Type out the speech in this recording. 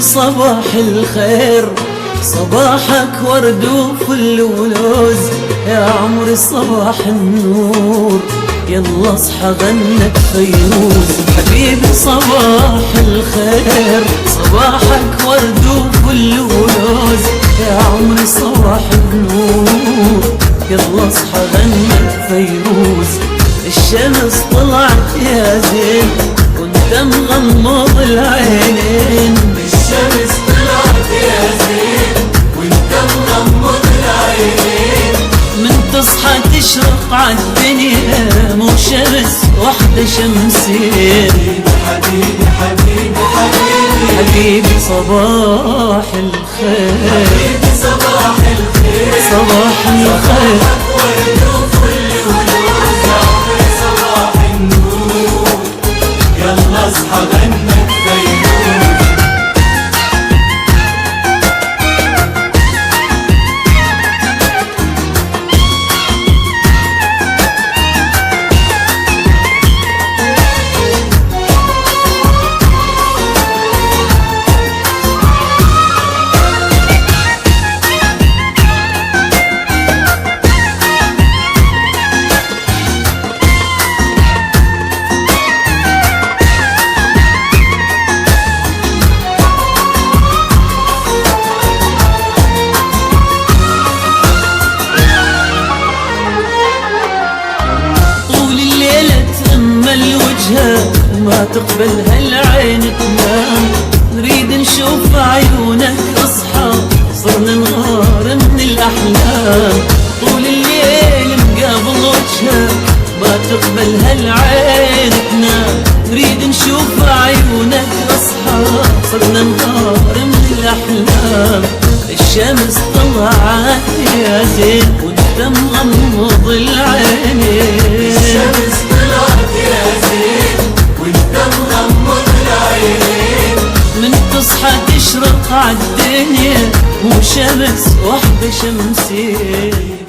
عمري صباح الخير، صباحك ورد وفل ولوز، يا عمري صباح النور، يلا اصحى غنك فيروز. حبيبي صباح الخير، صباحك ورد وفل ولوز، يا عمري صباح النور، يلا اصحى غنك فيروز. الشمس طلعت يا زين وانت مغمض العينين، الشمس طلعت يا زين وانت مغمض العينين. من تصحى تشرق عالدنيا مو شمس وحدة شمسين. حبيبي حبيبي حبيبي حبيبي صباح الخير، حبيبي صباح الخير، صباح الخير. ورد وفل ولوز، يا عمري صباح النور، يلا اصحى غنك فيروز. ما تقبل هالعين تنام، نريد نشوف عيونك اصحى، صرنا نغار من الاحلام. طول الليل مقابل وجهك، ما تقبل هالعين تنام، نريد نشوف عيونك اصحى، صرنا نغار من الاحلام. الشمس طلعت يا زين وانت مغمض العينين، الشمس طلعت يا زين وانت مغمض العينين. من تصحى تشرق عالدنيا مو شمس وحدة شمسين.